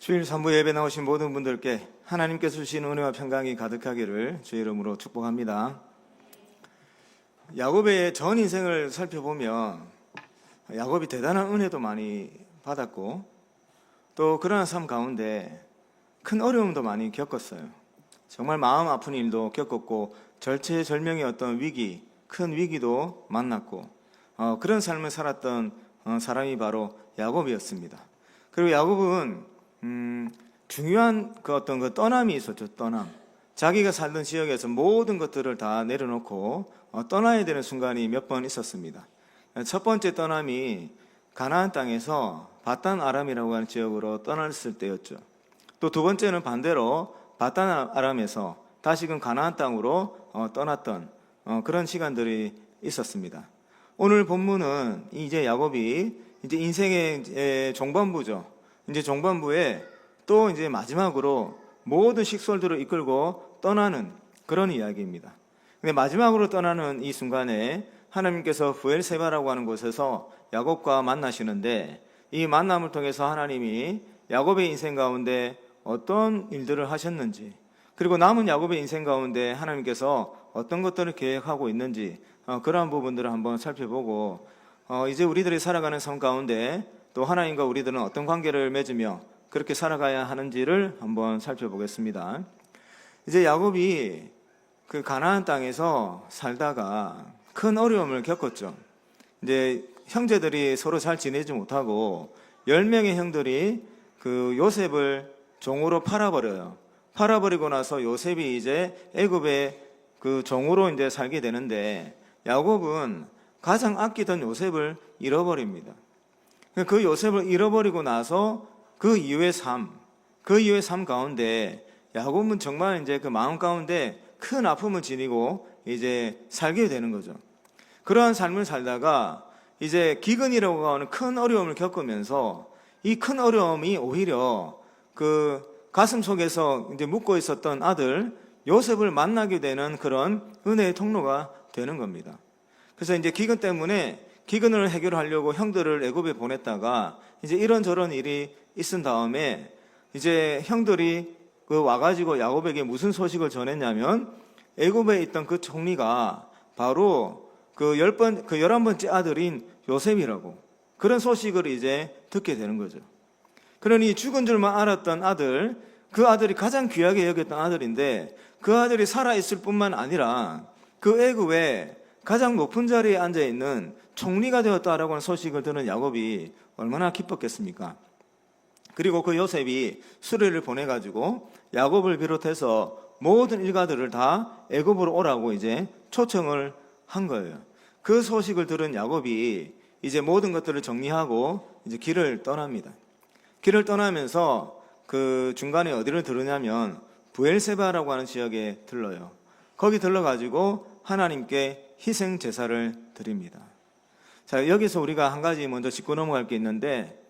주일 3부 예배 나오신 모든 분들께 하나님께서 주신 은혜와 평강이 가득하기를 주의 이름으로 축복합니다. 야곱의 전 인생을 살펴보면 야곱이 대단한 은혜도 많이 받았고 또 그러한 삶 가운데 큰 어려움도 많이 겪었어요. 정말 마음 아픈 일도 겪었고 절체절명의 어떤 위기, 큰 위기도 만났고 그런 삶을 살았던 사람이 바로 야곱이었습니다. 그리고 야곱은 중요한 그 떠남이 있었죠. 떠남. 자기가 살던 지역에서 모든 것들을 다 내려놓고 떠나야 되는 순간이 몇 번 있었습니다. 첫 번째 떠남이 가나안 땅에서 바단 아람이라고 하는 지역으로 떠났을 때였죠. 또 두 번째는 반대로 바단 아람에서 다시금 가나안 땅으로 떠났던 그런 시간들이 있었습니다. 오늘 본문은 이제 야곱이 이제 인생의 종반부죠. 이제 종반부에 또 이제 마지막으로 모든 식솔들을 이끌고 떠나는 그런 이야기입니다. 근데 마지막으로 떠나는 이 순간에 하나님께서 브엘세바라고 하는 곳에서 야곱과 만나시는데 이 만남을 통해서 하나님이 야곱의 인생 가운데 어떤 일들을 하셨는지 그리고 남은 야곱의 인생 가운데 하나님께서 어떤 것들을 계획하고 있는지 그러한 부분들을 한번 살펴보고 이제 우리들이 살아가는 삶 가운데 또 하나님과 우리들은 어떤 관계를 맺으며 그렇게 살아가야 하는지를 한번 살펴보겠습니다. 이제 야곱이 그 가나안 땅에서 살다가 큰 어려움을 겪었죠. 이제 형제들이 서로 잘 지내지 못하고 10명의 형들이 그 요셉을 종으로 팔아버려요. 팔아버리고 나서 요셉이 이제 애굽의 그 종으로 이제 살게 되는데 야곱은 가장 아끼던 요셉을 잃어버립니다. 그 요셉을 잃어버리고 나서 그 이후의 삶 가운데 야곱은 정말 이제 그 마음 가운데 큰 아픔을 지니고 이제 살게 되는 거죠. 그러한 삶을 살다가 이제 기근이라고 하는 큰 어려움을 겪으면서 이 큰 어려움이 오히려 그 가슴 속에서 이제 묻고 있었던 아들 요셉을 만나게 되는 그런 은혜의 통로가 되는 겁니다. 그래서 이제 기근 때문에 기근을 해결하려고 형들을 애굽에 보냈다가 이제 이런저런 일이 있은 다음에 이제 형들이 그 와가지고 야곱에게 무슨 소식을 전했냐면 애굽에 있던 그 총리가 바로 그 11번째 아들인 요셉이라고 그런 소식을 이제 듣게 되는 거죠. 그러니 죽은 줄만 알았던 아들, 그 아들이 가장 귀하게 여겼던 아들인데 그 아들이 살아있을 뿐만 아니라 그 애굽에 가장 높은 자리에 앉아있는 총리가 되었다라고 하는 소식을 들은 야곱이 얼마나 기뻤겠습니까? 그리고 그 요셉이 수레를 보내가지고 야곱을 비롯해서 모든 일가들을 다 애굽으로 오라고 이제 초청을 한 거예요. 그 소식을 들은 야곱이 이제 모든 것들을 정리하고 이제 길을 떠납니다. 길을 떠나면서 그 중간에 어디를 들으냐면 브엘세바라고 하는 지역에 들러요. 거기 들러가지고 하나님께 희생 제사를 드립니다. 자, 여기서 우리가 한 가지 먼저 짚고 넘어갈 게 있는데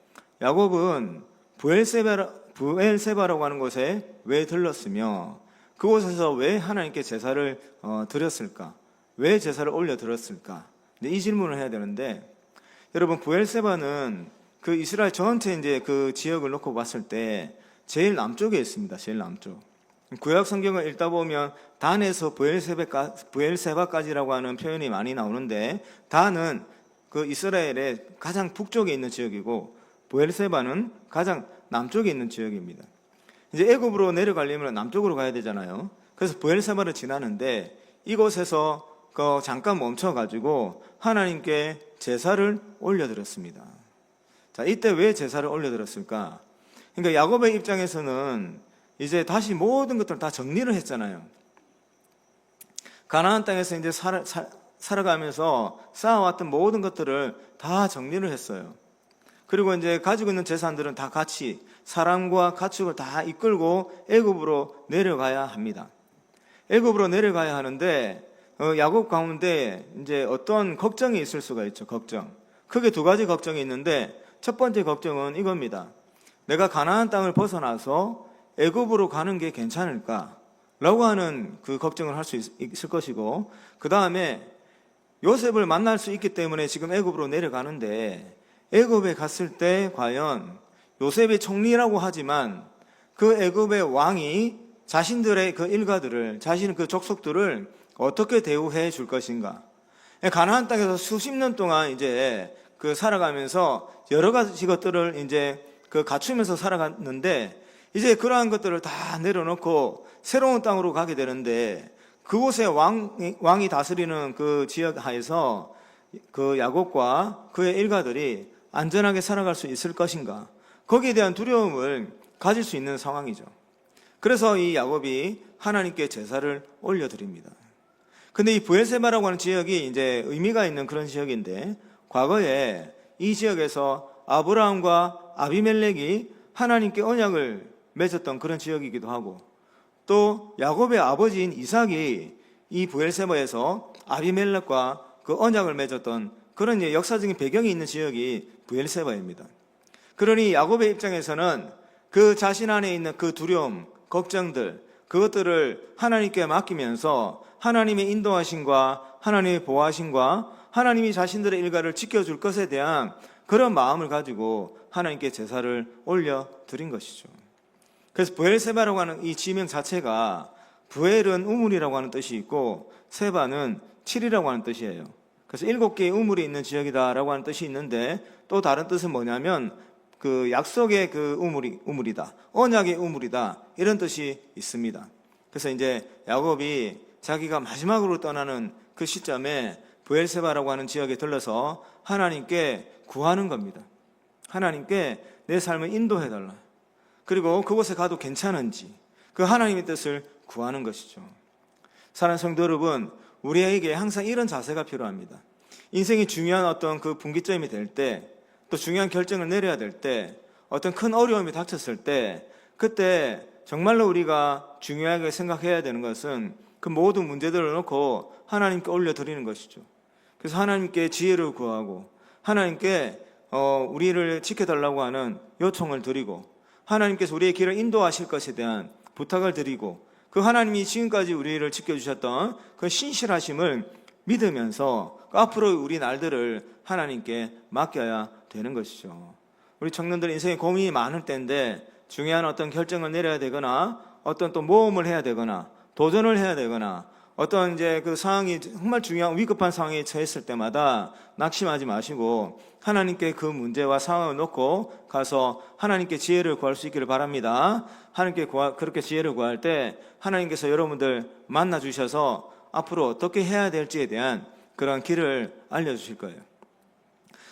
야곱은 브엘세바라고 하는 곳에 왜 들렀으며 그곳에서 왜 하나님께 제사를 드렸을까? 왜 제사를 올려드렸을까? 이 질문을 해야 되는데 여러분 브엘세바는 그 이스라엘 전체 이제 그 지역을 놓고 봤을 때 제일 남쪽에 있습니다. 제일 남쪽. 구약 성경을 읽다 보면 단에서 브엘세바까지라고 하는 표현이 많이 나오는데 단은 그 이스라엘의 가장 북쪽에 있는 지역이고 브엘세바는 가장 남쪽에 있는 지역입니다. 이제 애굽으로 내려가려면 남쪽으로 가야 되잖아요. 그래서 브엘세바를 지나는데 이곳에서 잠깐 멈춰가지고 하나님께 제사를 올려드렸습니다. 자, 이때 왜 제사를 올려드렸을까? 그러니까 야곱의 입장에서는 이제 다시 모든 것들을 다 정리를 했잖아요. 가나안 땅에서 이제 살아가면서 쌓아왔던 모든 것들을 다 정리를 했어요. 그리고 이제 가지고 있는 재산들은 다 같이 사람과 가축을 다 이끌고 애굽으로 내려가야 합니다. 애굽으로 내려가야 하는데 야곱 가운데 이제 어떤 걱정이 있을 수가 있죠. 걱정. 크게 두 가지 걱정이 있는데 첫 번째 걱정은 이겁니다. 내가 가나안 땅을 벗어나서 애굽으로 가는 게 괜찮을까? 라고 하는 그 걱정을 할 수 있을 것이고 그 다음에 요셉을 만날 수 있기 때문에 지금 애굽으로 내려가는데 애굽에 갔을 때 과연 요셉의 총리라고 하지만 그 애굽의 왕이 자신들의 그 일가들을, 자신의 그 족속들을 어떻게 대우해 줄 것인가. 가나안 땅에서 수십 년 동안 이제 그 살아가면서 여러 가지 것들을 이제 그 갖추면서 살아갔는데, 이제 그러한 것들을 다 내려놓고 새로운 땅으로 가게 되는데, 그곳에 왕이 다스리는 그 지역 하에서 그 야곱과 그의 일가들이 안전하게 살아갈 수 있을 것인가, 거기에 대한 두려움을 가질 수 있는 상황이죠. 그래서 이 야곱이 하나님께 제사를 올려드립니다. 근데 이 브엘세바라고 하는 지역이 이제 의미가 있는 그런 지역인데, 과거에 이 지역에서 아브라함과 아비멜렉이 하나님께 언약을 맺었던 그런 지역이기도 하고, 또 야곱의 아버지인 이삭이 이 브엘세바에서 아비멜렉과 그 언약을 맺었던 그런 역사적인 배경이 있는 지역이 브엘세바입니다. 그러니 야곱의 입장에서는 그 자신 안에 있는 그 두려움, 걱정들, 그것들을 하나님께 맡기면서 하나님의 인도하심과 하나님의 보호하심과 하나님이 자신들의 일가를 지켜줄 것에 대한 그런 마음을 가지고 하나님께 제사를 올려드린 것이죠. 그래서 브엘세바라고 하는 이 지명 자체가, 브엘은 우물이라고 하는 뜻이 있고 세바는 7이라고 하는 뜻이에요. 그래서 7개의 우물이 있는 지역이다라고 하는 뜻이 있는데, 또 다른 뜻은 뭐냐면 그 약속의 그 우물이다, 언약의 우물이다, 이런 뜻이 있습니다. 그래서 이제 야곱이 자기가 마지막으로 떠나는 그 시점에 브엘세바라고 하는 지역에 들러서 하나님께 구하는 겁니다. 하나님께 내 삶을 인도해달라, 그리고 그곳에 가도 괜찮은지 그 하나님의 뜻을 구하는 것이죠. 사랑하는 성도 여러분, 우리에게 항상 이런 자세가 필요합니다. 인생이 중요한 어떤 그 분기점이 될 때, 또 중요한 결정을 내려야 될 때, 어떤 큰 어려움이 닥쳤을 때, 그때 정말로 우리가 중요하게 생각해야 되는 것은 그 모든 문제들을 놓고 하나님께 올려드리는 것이죠. 그래서 하나님께 지혜를 구하고 하나님께 우리를 지켜달라고 하는 요청을 드리고, 하나님께서 우리의 길을 인도하실 것에 대한 부탁을 드리고, 그 하나님이 지금까지 우리를 지켜주셨던 그 신실하심을 믿으면서 앞으로 우리 날들을 하나님께 맡겨야 되는 것이죠. 우리 청년들 인생에 고민이 많을 때인데, 중요한 어떤 결정을 내려야 되거나 어떤 또 모험을 해야 되거나 도전을 해야 되거나 어떤 이제 그 상황이 정말 중요한 위급한 상황에 처했을 때마다 낙심하지 마시고 하나님께 그 문제와 상황을 놓고 가서 하나님께 지혜를 구할 수 있기를 바랍니다. 하나님께 그렇게 지혜를 구할 때 하나님께서 여러분들 만나 주셔서 앞으로 어떻게 해야 될지에 대한 그런 길을 알려주실 거예요.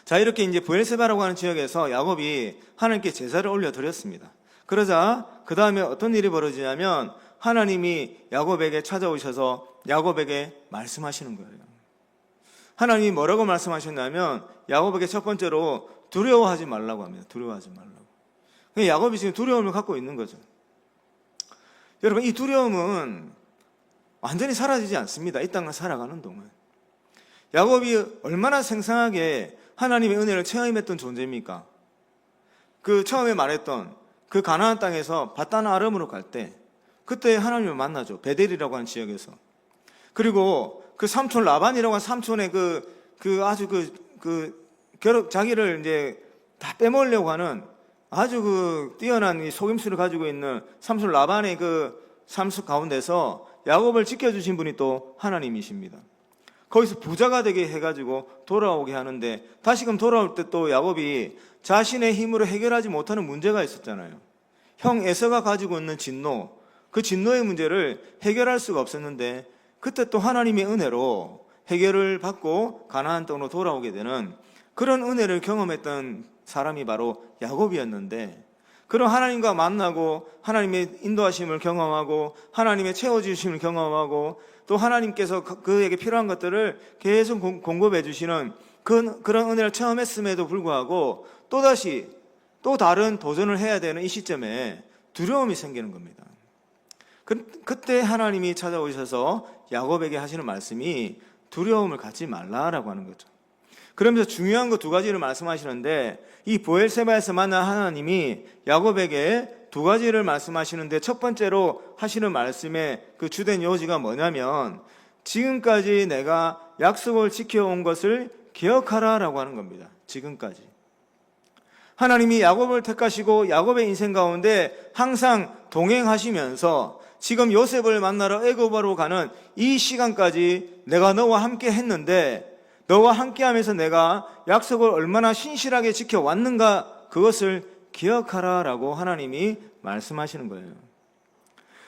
자, 이렇게 이제 브엘세바라고 하는 지역에서 야곱이 하나님께 제사를 올려드렸습니다. 그러자 그 다음에 어떤 일이 벌어지냐면, 하나님이 야곱에게 찾아오셔서 야곱에게 말씀하시는 거예요. 하나님이 뭐라고 말씀하셨냐면, 야곱에게 첫 번째로 두려워하지 말라고 합니다. 두려워하지 말라고. 야곱이 지금 두려움을 갖고 있는 거죠. 여러분, 이 두려움은 완전히 사라지지 않습니다. 이 땅을 살아가는 동안. 야곱이 얼마나 생생하게 하나님의 은혜를 체험했던 존재입니까? 그 처음에 말했던 그 가나안 땅에서 바단 아람으로 갈 때, 그때 하나님을 만나죠. 베델이라고 하는 지역에서. 그리고 그 삼촌 라반이라고 하는 삼촌의 아주 자기를 이제 다 빼먹으려고 하는 아주 뛰어난 이 속임수를 가지고 있는 삼촌 라반의 그 삶 가운데서 야곱을 지켜주신 분이 또 하나님이십니다. 거기서 부자가 되게 해가지고 돌아오게 하는데, 다시금 돌아올 때 또 야곱이 자신의 힘으로 해결하지 못하는 문제가 있었잖아요. 형 에서가 가지고 있는 진노, 그 진노의 문제를 해결할 수가 없었는데, 그때 또 하나님의 은혜로 해결을 받고 가나안 땅으로 돌아오게 되는 그런 은혜를 경험했던 사람이 바로 야곱이었는데, 그런 하나님과 만나고 하나님의 인도하심을 경험하고 하나님의 채워주심을 경험하고 또 하나님께서 그에게 필요한 것들을 계속 공급해 주시는 그런 은혜를 체험했음에도 불구하고 또다시 또 다른 도전을 해야 되는 이 시점에 두려움이 생기는 겁니다. 그때 하나님이 찾아오셔서 야곱에게 하시는 말씀이 두려움을 갖지 말라라고 하는 거죠. 그러면서 중요한 거 두 가지를 말씀하시는데, 이 브엘세바에서 만난 하나님이 야곱에게 두 가지를 말씀하시는데, 첫 번째로 하시는 말씀의 그 주된 요지가 뭐냐면, 지금까지 내가 약속을 지켜온 것을 기억하라라고 하는 겁니다. 지금까지. 하나님이 야곱을 택하시고 야곱의 인생 가운데 항상 동행하시면서 지금 요셉을 만나러 애굽으로 가는 이 시간까지 내가 너와 함께 했는데 너와 함께하면서 내가 약속을 얼마나 신실하게 지켜왔는가 그것을 기억하라라고 하나님이 말씀하시는 거예요.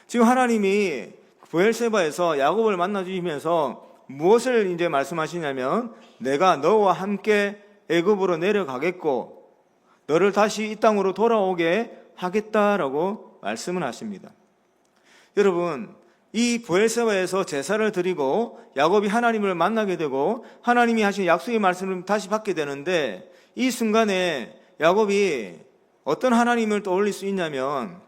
지금 하나님이 브엘세바에서 야곱을 만나주시면서 무엇을 이제 말씀하시냐면 내가 너와 함께 애굽으로 내려가겠고 너를 다시 이 땅으로 돌아오게 하겠다라고 말씀을 하십니다. 여러분, 이 브엘세바에서 제사를 드리고 야곱이 하나님을 만나게 되고 하나님이 하신 약속의 말씀을 다시 받게 되는데 이 순간에 야곱이 어떤 하나님을 떠올릴 수 있냐면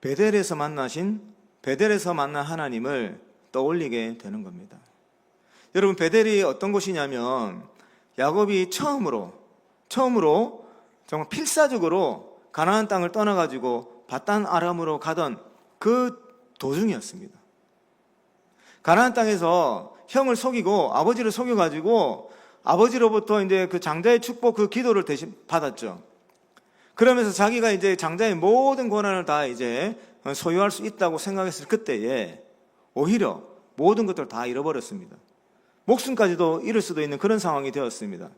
베델에서 만난 하나님을 떠올리게 되는 겁니다. 여러분, 베델이 어떤 곳이냐면 야곱이 처음으로 정말 필사적으로 가나안 땅을 떠나가지고 밧단 아람으로 가던 그 도중이었습니다. 가나안 땅에서 형을 속이고 아버지를 속여가지고 아버지로부터 이제 그 장자의 축복 그 기도를 대신 받았죠. 그러면서 자기가 이제 장자의 모든 권한을 다 이제 소유할 수 있다고 생각했을 그때에 오히려 모든 것들을 다 잃어버렸습니다. 목숨까지도 잃을 수도 있는 그런 상황이 되었습니다.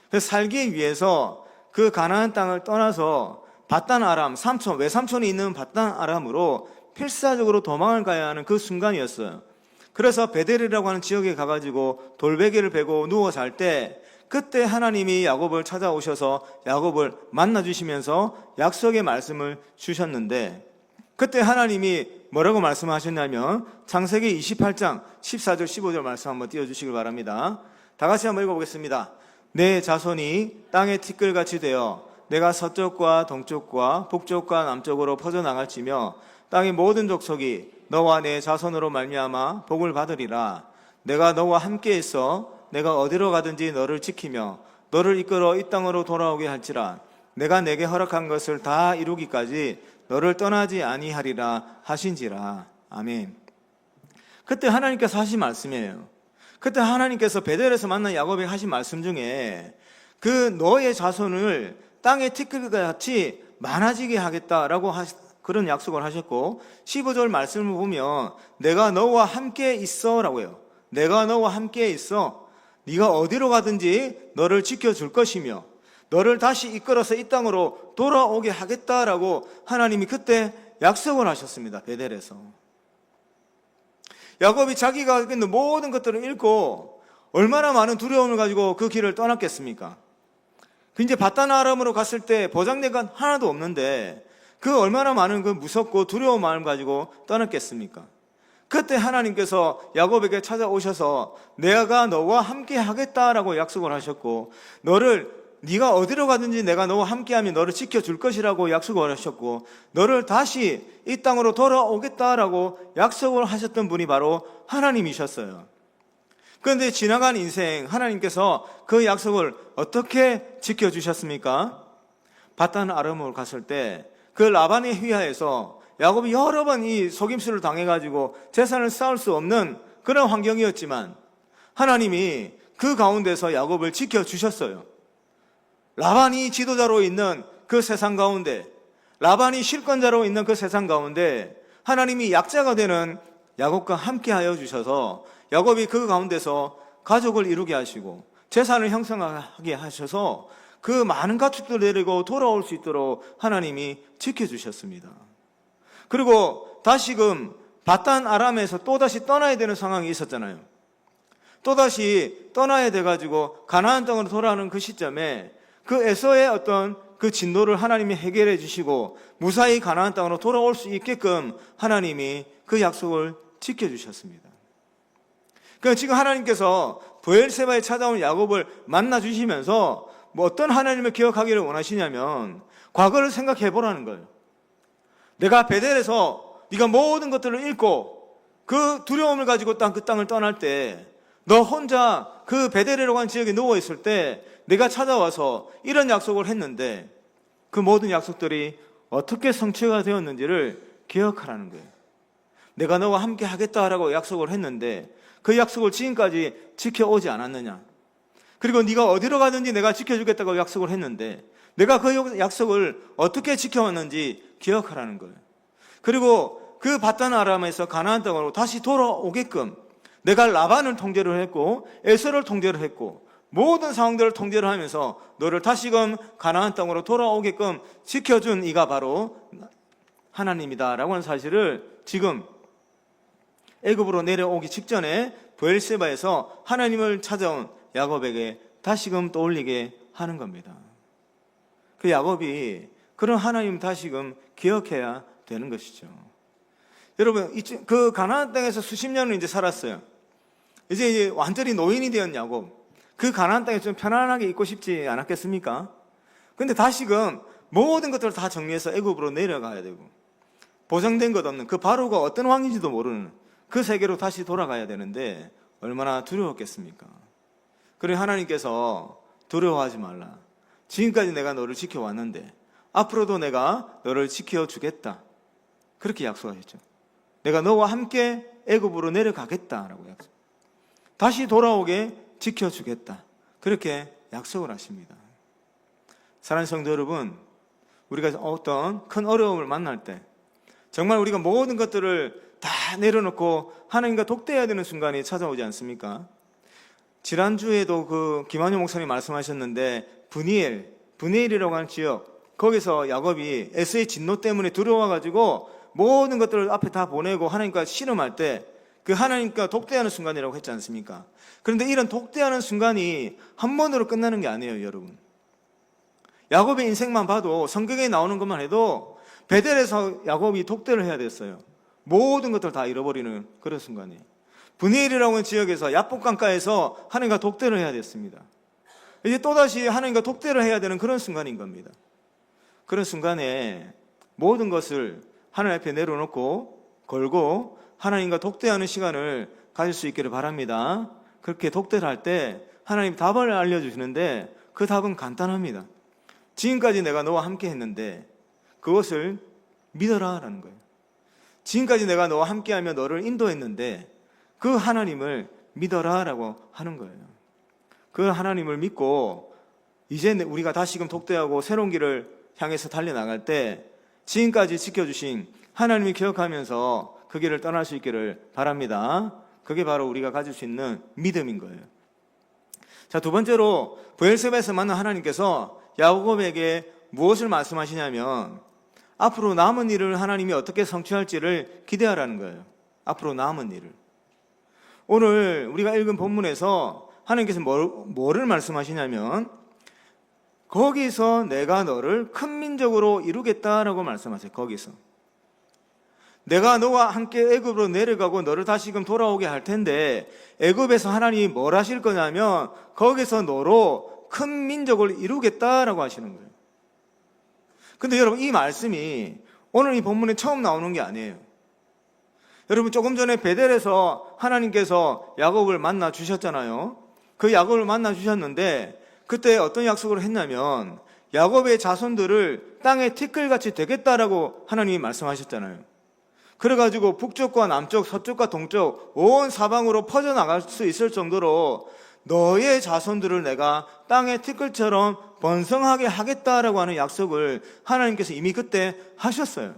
그래서 살기 위해서 그 가나안 땅을 떠나서 밧단 아람, 외삼촌이 있는 밧단 아람으로 필사적으로 도망을 가야 하는 그 순간이었어요. 그래서 베델이라고 하는 지역에 가가지고 돌베개를 베고 누워 잘 때 그때 하나님이 야곱을 찾아오셔서 야곱을 만나주시면서 약속의 말씀을 주셨는데 그때 하나님이 뭐라고 말씀하셨냐면 창세기 28장 14절 15절 말씀 한번 띄워주시길 바랍니다. 다 같이 한번 읽어보겠습니다. 내 자손이 땅의 티끌같이 되어 내가 서쪽과 동쪽과 북쪽과 남쪽으로 퍼져나갈지며 땅의 모든 족속이 너와 내 자손으로 말미암아 복을 받으리라. 내가 너와 함께 있어 내가 어디로 가든지 너를 지키며 너를 이끌어 이 땅으로 돌아오게 할지라. 내가 내게 허락한 것을 다 이루기까지 너를 떠나지 아니하리라 하신지라. 아멘. 그때 하나님께서 하신 말씀이에요. 그때 하나님께서 베델에서 만난 야곱에게 하신 말씀 중에 그 너의 자손을 땅의 티끌같이 많아지게 하겠다라고 그런 약속을 하셨고 15절 말씀을 보면 내가 너와 함께 있어 라고요. 내가 너와 함께 있어. 네가 어디로 가든지 너를 지켜줄 것이며 너를 다시 이끌어서 이 땅으로 돌아오게 하겠다라고 하나님이 그때 약속을 하셨습니다. 베델에서. 야곱이 자기가 있는 모든 것들을 잃고 얼마나 많은 두려움을 가지고 그 길을 떠났겠습니까? 이제 밧단 아람으로 갔을 때 보장된 건 하나도 없는데 그 얼마나 많은 그 무섭고 두려운 마음 가지고 떠났겠습니까? 그때 하나님께서 야곱에게 찾아오셔서 내가 너와 함께 하겠다라고 약속을 하셨고 네가 어디로 가든지 내가 너와 함께하면 너를 지켜줄 것이라고 약속을 하셨고 너를 다시 이 땅으로 돌아오겠다라고 약속을 하셨던 분이 바로 하나님이셨어요. 그런데 지나간 인생 하나님께서 그 약속을 어떻게 지켜주셨습니까? 밧단 아람으로 갔을 때 그 라반의 휘하에서 야곱이 여러 번 이 속임수를 당해가지고 재산을 쌓을 수 없는 그런 환경이었지만 하나님이 그 가운데서 야곱을 지켜주셨어요. 라반이 지도자로 있는 그 세상 가운데, 라반이 실권자로 있는 그 세상 가운데 하나님이 약자가 되는 야곱과 함께 하여 주셔서 야곱이 그 가운데서 가족을 이루게 하시고 재산을 형성하게 하셔서 그 많은 가축들을 데리고 돌아올 수 있도록 하나님이 지켜주셨습니다. 그리고 다시금 밧단 아람에서 또다시 떠나야 되는 상황이 있었잖아요. 또다시 떠나야 돼가지고 가나안 땅으로 돌아오는 그 시점에 그 에서의 어떤 그 진노를 하나님이 해결해 주시고 무사히 가나안 땅으로 돌아올 수 있게끔 하나님이 그 약속을 지켜주셨습니다. 그러니까 지금 하나님께서 브엘세바에 찾아온 야곱을 만나 주시면서 뭐 어떤 하나님을 기억하기를 원하시냐면 과거를 생각해 보라는 거예요. 내가 베델에서 네가 모든 것들을 잃고 그 두려움을 가지고 그 땅을 떠날 때 너 혼자 그 베델이라고 하는 지역에 누워 있을 때 내가 찾아와서 이런 약속을 했는데 그 모든 약속들이 어떻게 성취가 되었는지를 기억하라는 거예요. 내가 너와 함께 하겠다라고 약속을 했는데 그 약속을 지금까지 지켜오지 않았느냐. 그리고 네가 어디로 가든지 내가 지켜주겠다고 약속을 했는데 내가 그 약속을 어떻게 지켜왔는지 기억하라는 거예요. 그리고 그 바단 아람에서 가나안 땅으로 다시 돌아오게끔 내가 라반을 통제를 했고 에서를 통제를 했고 모든 상황들을 통제를 하면서 너를 다시금 가나안 땅으로 돌아오게끔 지켜준 이가 바로 하나님이다라고 하는 사실을 지금 애굽으로 내려오기 직전에 브엘세바에서 하나님을 찾아온 야곱에게 다시금 떠올리게 하는 겁니다. 그 야곱이 그런 하나님 다시금 기억해야 되는 것이죠. 여러분, 그 가나안 땅에서 수십 년을 이제 살았어요. 이제 완전히 노인이 된 야곱. 그 가나안 땅에 좀 편안하게 있고 싶지 않았겠습니까? 근데 다시금 모든 것들을 다 정리해서 애굽으로 내려가야 되고 보장된 것 없는 그 바로가 어떤 왕인지도 모르는 그 세계로 다시 돌아가야 되는데 얼마나 두려웠겠습니까? 그래 하나님께서 두려워하지 말라. 지금까지 내가 너를 지켜왔는데 앞으로도 내가 너를 지켜주겠다. 그렇게 약속하셨죠. 내가 너와 함께 애굽으로 내려가겠다라고 약속. 다시 돌아오게 지켜주겠다. 그렇게 약속을 하십니다. 사랑하는 성도 여러분, 우리가 어떤 큰 어려움을 만날 때 정말 우리가 모든 것들을 다 내려놓고 하나님과 독대해야 되는 순간이 찾아오지 않습니까? 지난주에도 그 김한효 목사님 말씀하셨는데 브니엘이라고 하는 지역, 거기서 야곱이 에서의 진노 때문에 두려워가지고 모든 것들을 앞에 다 보내고 하나님과 씨름할 때 그 하나님과 독대하는 순간이라고 했지 않습니까? 그런데 이런 독대하는 순간이 한 번으로 끝나는 게 아니에요, 여러분. 야곱의 인생만 봐도 성경에 나오는 것만 해도 베델에서 야곱이 독대를 해야 됐어요. 모든 것들을 다 잃어버리는 그런 순간이에요. 브니엘이라고 하는 지역에서 야복 강가에서 하나님과 독대를 해야 됐습니다. 이제 또다시 하나님과 독대를 해야 되는 그런 순간인 겁니다. 그런 순간에 모든 것을 하나님 앞에 내려놓고 걸고 하나님과 독대하는 시간을 가질 수 있기를 바랍니다. 그렇게 독대를 할 때 하나님 답을 알려주시는데 그 답은 간단합니다. 지금까지 내가 너와 함께 했는데 그것을 믿어라 라는 거예요. 지금까지 내가 너와 함께하며 너를 인도했는데 그 하나님을 믿어라 라고 하는 거예요. 그 하나님을 믿고 이제 우리가 다시금 독대하고 새로운 길을 향해서 달려나갈 때 지금까지 지켜주신 하나님을 기억하면서 그 길을 떠날 수 있기를 바랍니다. 그게 바로 우리가 가질 수 있는 믿음인 거예요. 자, 두 번째로 브엘세바에서 만난 하나님께서 야곱에게 무엇을 말씀하시냐면 앞으로 남은 일을 하나님이 어떻게 성취할지를 기대하라는 거예요. 앞으로 남은 일을. 오늘 우리가 읽은 본문에서 하나님께서 뭐를 말씀하시냐면 거기서 내가 너를 큰 민족으로 이루겠다라고 말씀하세요. 거기서. 내가 너와 함께 애굽으로 내려가고 너를 다시금 돌아오게 할 텐데 애굽에서 하나님이 뭘 하실 거냐면 거기서 너로 큰 민족을 이루겠다라고 하시는 거예요. 근데 여러분 이 말씀이 오늘 이 본문에 처음 나오는 게 아니에요. 여러분 조금 전에 베델에서 하나님께서 야곱을 만나 주셨잖아요. 그 야곱을 만나 주셨는데 그때 어떤 약속을 했냐면 야곱의 자손들을 땅에 티끌같이 되겠다라고 하나님이 말씀하셨잖아요. 그래가지고 북쪽과 남쪽, 서쪽과 동쪽 온 사방으로 퍼져나갈 수 있을 정도로 너의 자손들을 내가 땅의 티끌처럼 번성하게 하겠다라고 하는 약속을 하나님께서 이미 그때 하셨어요.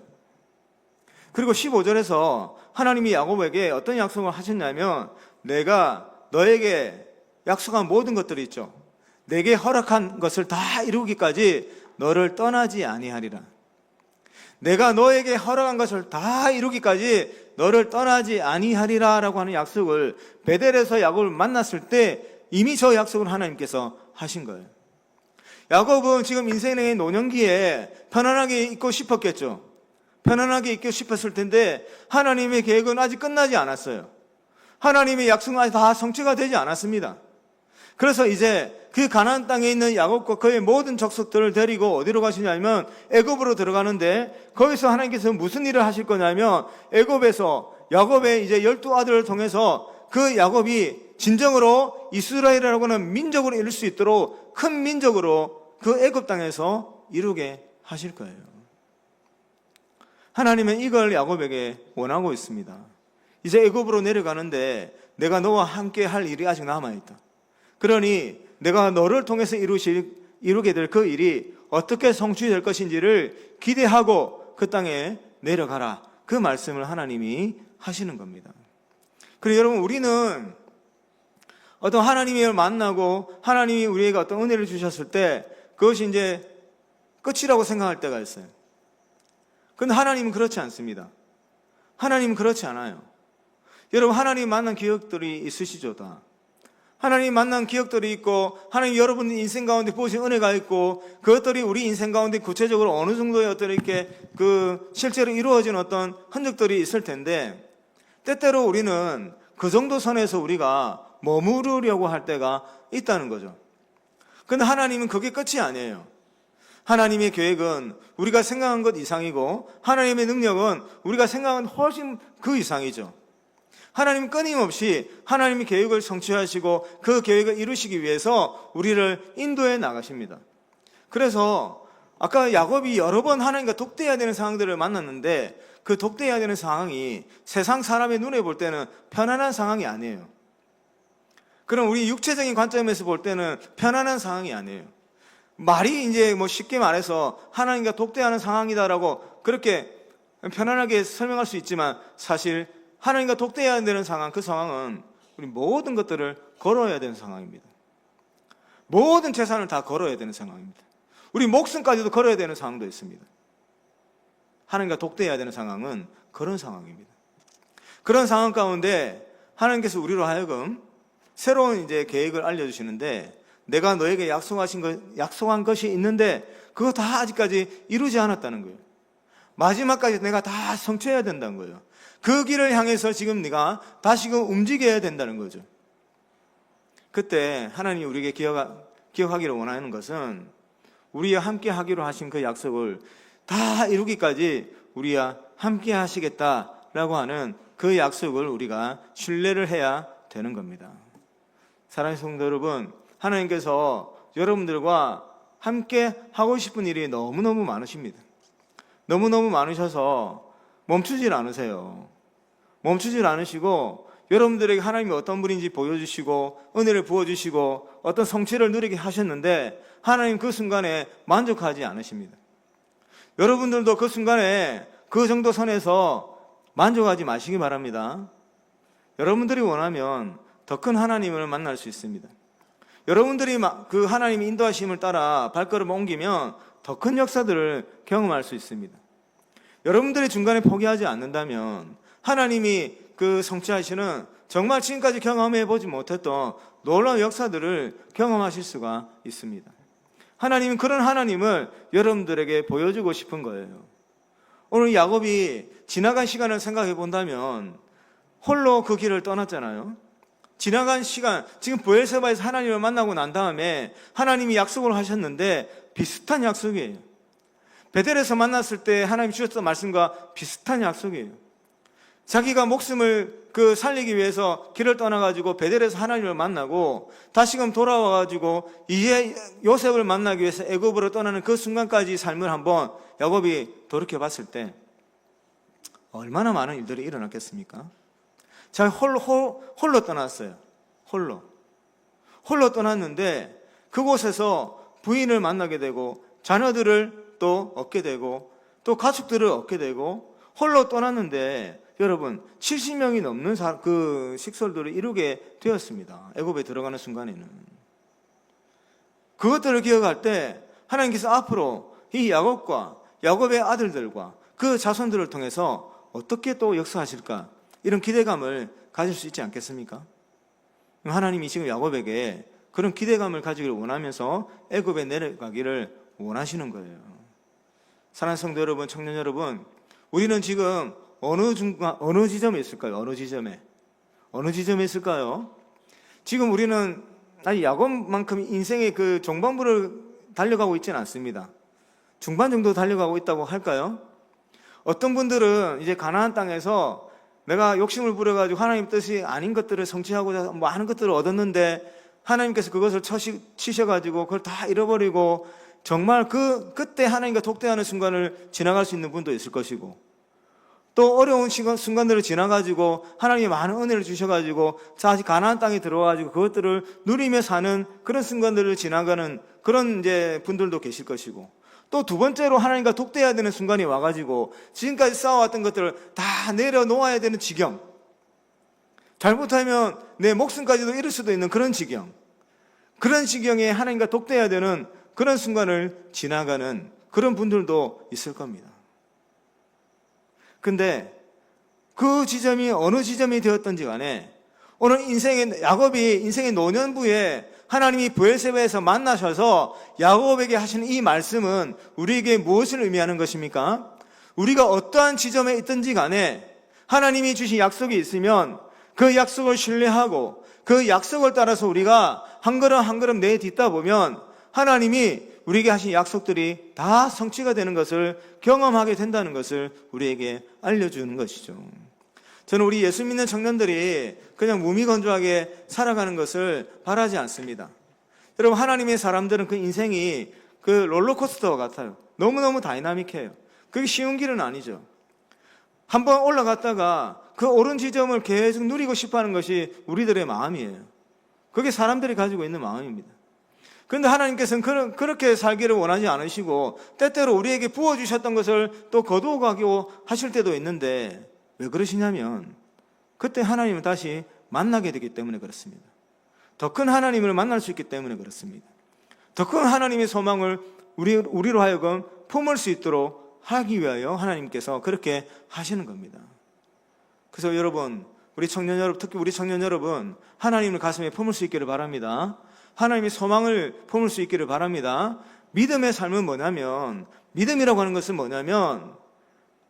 그리고 15절에서 하나님이 야곱에게 어떤 약속을 하셨냐면 내가 너에게 약속한 모든 것들이 있죠. 내게 허락한 것을 다 이루기까지 너를 떠나지 아니하리라. 내가 너에게 허락한 것을 다 이루기까지 너를 떠나지 아니하리라 라고 하는 약속을 베델에서 야곱을 만났을 때 이미 저 약속을 하나님께서 하신 거예요. 야곱은 지금 인생의 노년기에 편안하게 있고 싶었겠죠. 편안하게 있고 싶었을 텐데 하나님의 계획은 아직 끝나지 않았어요. 하나님의 약속은 아직 다 성취가 되지 않았습니다. 그래서 이제 그 가나안 땅에 있는 야곱과 그의 모든 족속들을 데리고 어디로 가시냐면 애굽으로 들어가는데 거기서 하나님께서 무슨 일을 하실 거냐면 애굽에서 야곱의 이제 12아들을 통해서 그 야곱이 진정으로 이스라엘이라고 하는 민족으로 이룰 수 있도록 큰 민족으로 그 애굽 땅에서 이루게 하실 거예요. 하나님은 이걸 야곱에게 원하고 있습니다. 이제 애굽으로 내려가는데 내가 너와 함께 할 일이 아직 남아있다. 그러니 내가 너를 통해서 이루게 될 그 일이 어떻게 성취될 것인지를 기대하고 그 땅에 내려가라. 그 말씀을 하나님이 하시는 겁니다. 그리고 여러분, 우리는 어떤 하나님을 만나고 하나님이 우리에게 어떤 은혜를 주셨을 때 그것이 이제 끝이라고 생각할 때가 있어요. 그런데 하나님은 그렇지 않습니다. 하나님은 그렇지 않아요. 여러분, 하나님 만난 기억들이 있으시죠? 다. 하나님 만난 기억들이 있고, 하나님 여러분 인생 가운데 부으신 은혜가 있고, 그것들이 우리 인생 가운데 구체적으로 어느 정도의 어떤 이렇게 실제로 이루어진 어떤 흔적들이 있을 텐데, 때때로 우리는 그 정도 선에서 우리가 머무르려고 할 때가 있다는 거죠. 그런데 하나님은 그게 끝이 아니에요. 하나님의 계획은 우리가 생각한 것 이상이고, 하나님의 능력은 우리가 생각한 훨씬 그 이상이죠. 하나님은 끊임없이 하나님의 계획을 성취하시고 그 계획을 이루시기 위해서 우리를 인도해 나가십니다. 그래서 아까 야곱이 여러 번 하나님과 독대해야 되는 상황들을 만났는데, 그 독대해야 되는 상황이 세상 사람의 눈에 볼 때는 편안한 상황이 아니에요. 그럼 우리 육체적인 관점에서 볼 때는 편안한 상황이 아니에요. 말이 이제 쉽게 말해서 하나님과 독대하는 상황이다라고 그렇게 편안하게 설명할 수 있지만, 사실 하나님과 독대해야 되는 상황, 그 상황은 우리 모든 것들을 걸어야 되는 상황입니다. 모든 재산을 다 걸어야 되는 상황입니다. 우리 목숨까지도 걸어야 되는 상황도 있습니다. 하나님과 독대해야 되는 상황은 그런 상황입니다. 그런 상황 가운데 하나님께서 우리로 하여금 새로운 이제 계획을 알려주시는데, 내가 너에게 약속한 것이 있는데 그거 다 아직까지 이루지 않았다는 거예요. 마지막까지 내가 다 성취해야 된다는 거예요. 그 길을 향해서 지금 네가 다시금 움직여야 된다는 거죠. 그때 하나님이 우리에게 기억하기를 원하는 것은 우리와 함께 하기로 하신 그 약속을 다 이루기까지 우리와 함께 하시겠다라고 하는 그 약속을 우리가 신뢰를 해야 되는 겁니다. 사랑하는 성도 여러분, 하나님께서 여러분들과 함께 하고 싶은 일이 너무너무 많으십니다. 너무너무 많으셔서 멈추질 않으세요. 멈추질 않으시고 여러분들에게 하나님이 어떤 분인지 보여주시고 은혜를 부어주시고 어떤 성취를 누리게 하셨는데, 하나님 그 순간에 만족하지 않으십니다. 여러분들도 그 순간에 그 정도 선에서 만족하지 마시기 바랍니다. 여러분들이 원하면 더 큰 하나님을 만날 수 있습니다. 여러분들이 그 하나님의 인도하심을 따라 발걸음을 옮기면 더 큰 역사들을 경험할 수 있습니다. 여러분들이 중간에 포기하지 않는다면 하나님이 그 성취하시는 정말 지금까지 경험해보지 못했던 놀라운 역사들을 경험하실 수가 있습니다. 하나님은 그런 하나님을 여러분들에게 보여주고 싶은 거예요. 오늘 야곱이 지나간 시간을 생각해 본다면 홀로 그 길을 떠났잖아요. 지나간 시간, 지금 브엘세바에서 하나님을 만나고 난 다음에 하나님이 약속을 하셨는데 비슷한 약속이에요. 베델에서 만났을 때 하나님 주셨던 말씀과 비슷한 약속이에요. 자기가 목숨을 살리기 위해서 길을 떠나가지고 베델에서 하나님을 만나고 다시금 돌아와가지고 이제 요셉을 만나기 위해서 애굽으로 떠나는 그 순간까지 삶을 한번 야곱이 돌이켜 봤을 때 얼마나 많은 일들이 일어났겠습니까? 자기 홀로 떠났어요. 홀로 떠났는데 그곳에서 부인을 만나게 되고 자녀들을 또 얻게 되고 또 가족들을 얻게 되고 홀로 떠났는데 여러분 70명이 넘는 그 식솔들을 이루게 되었습니다. 애굽에 들어가는 순간에는. 그것들을 기억할 때 하나님께서 앞으로 이 야곱과 야곱의 아들들과 그 자손들을 통해서 어떻게 또 역사하실까, 이런 기대감을 가질 수 있지 않겠습니까? 하나님이 지금 야곱에게 그런 기대감을 가지기를 원하면서 애굽에 내려가기를 원하시는 거예요. 사랑하는 성도 여러분, 청년 여러분, 우리는 지금 어느 지점에 있을까요? 어느 지점에 있을까요? 지금 우리는 아직 야곱만큼 인생의 그 종반부를 달려가고 있지는 않습니다. 중반 정도 달려가고 있다고 할까요? 어떤 분들은 이제 가나안 땅에서 내가 욕심을 부려가지고 하나님 뜻이 아닌 것들을 성취하고자 많은 것들을 얻었는데 하나님께서 그것을 치셔가지고 그걸 다 잃어버리고 정말 그때 하나님과 독대하는 순간을 지나갈 수 있는 분도 있을 것이고, 또 어려운 순간들을 지나가지고 하나님이 많은 은혜를 주셔가지고 다시 가나안 땅에 들어와가지고 그것들을 누리며 사는 그런 순간들을 지나가는 그런 이제 분들도 계실 것이고, 또 두 번째로 하나님과 독대해야 되는 순간이 와가지고 지금까지 쌓아왔던 것들을 다 내려놓아야 되는 지경, 잘못하면 내 목숨까지도 잃을 수도 있는 그런 지경, 그런 지경에 하나님과 독대해야 되는 그런 순간을 지나가는 그런 분들도 있을 겁니다. 근데 그 지점이 어느 지점이 되었던지 간에 오늘 야곱이 인생의 노년부에 하나님이 브엘세바에서 만나셔서 야곱에게 하시는 이 말씀은 우리에게 무엇을 의미하는 것입니까? 우리가 어떠한 지점에 있든지 간에 하나님이 주신 약속이 있으면 그 약속을 신뢰하고 그 약속을 따라서 우리가 한 걸음 한 걸음 내딛다 보면 하나님이 우리에게 하신 약속들이 다 성취가 되는 것을 경험하게 된다는 것을 우리에게 알려주는 것이죠. 저는 우리 예수 믿는 청년들이 그냥 무미건조하게 살아가는 것을 바라지 않습니다. 여러분, 하나님의 사람들은 그 인생이 그 롤러코스터 같아요. 너무너무 다이나믹해요. 그게 쉬운 길은 아니죠. 한번 올라갔다가 그 오른 지점을 계속 누리고 싶어하는 것이 우리들의 마음이에요. 그게 사람들이 가지고 있는 마음입니다. 그런데 하나님께서는 그렇게 살기를 원하지 않으시고 때때로 우리에게 부어주셨던 것을 또 거두어 가기로 하실 때도 있는데, 왜 그러시냐면 그때 하나님을 다시 만나게 되기 때문에 그렇습니다. 더 큰 하나님을 만날 수 있기 때문에 그렇습니다. 더 큰 하나님의 소망을 우리로 하여금 품을 수 있도록 하기 위하여 하나님께서 그렇게 하시는 겁니다. 그래서 여러분, 우리 청년 여러분, 특히 우리 청년 여러분, 하나님을 가슴에 품을 수 있기를 바랍니다. 하나님의 소망을 품을 수 있기를 바랍니다. 믿음의 삶은 뭐냐면, 믿음이라고 하는 것은 뭐냐면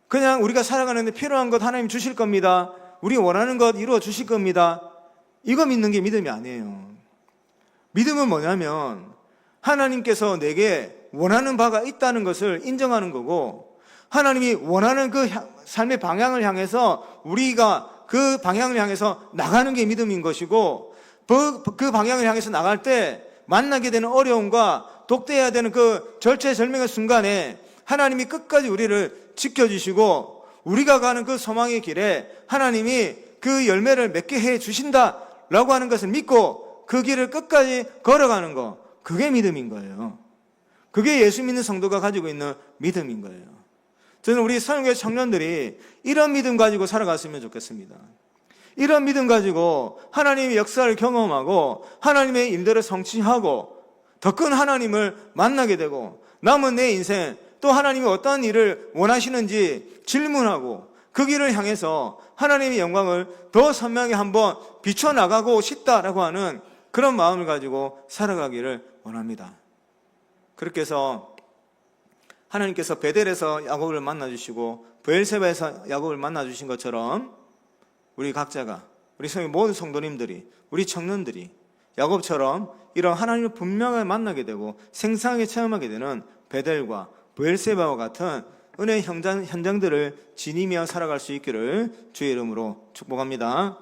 그냥 우리가 살아가는데 필요한 것 하나님 주실 겁니다. 우리 원하는 것 이루어 주실 겁니다. 이거 믿는 게 믿음이 아니에요. 믿음은 뭐냐면 하나님께서 내게 원하는 바가 있다는 것을 인정하는 거고, 하나님이 원하는 그 삶의 방향을 향해서 우리가 그 방향을 향해서 나가는 게 믿음인 것이고, 그 방향을 향해서 나갈 때 만나게 되는 어려움과 독대해야 되는 그 절체절명의 순간에 하나님이 끝까지 우리를 지켜주시고 우리가 가는 그 소망의 길에 하나님이 그 열매를 맺게 해 주신다라고 하는 것을 믿고 그 길을 끝까지 걸어가는 거, 그게 믿음인 거예요. 그게 예수 믿는 성도가 가지고 있는 믿음인 거예요. 저는 우리 사랑교회 청년들이 이런 믿음 가지고 살아갔으면 좋겠습니다. 이런 믿음 가지고 하나님의 역사를 경험하고 하나님의 일들을 성취하고 더 큰 하나님을 만나게 되고 남은 내 인생 또 하나님이 어떠한 일을 원하시는지 질문하고 그 길을 향해서 하나님의 영광을 더 선명히 한번 비춰나가고 싶다라고 하는 그런 마음을 가지고 살아가기를 원합니다. 그렇게 해서 하나님께서 베델에서 야곱을 만나주시고 브엘세바에서 야곱을 만나주신 것처럼 우리 각자가, 우리 모든 성도님들이, 우리 청년들이 야곱처럼 이런 하나님을 분명하게 만나게 되고 생생하게 체험하게 되는 베델과 브엘세바와 같은 은혜의 현장들을 지니며 살아갈 수 있기를 주의 이름으로 축복합니다.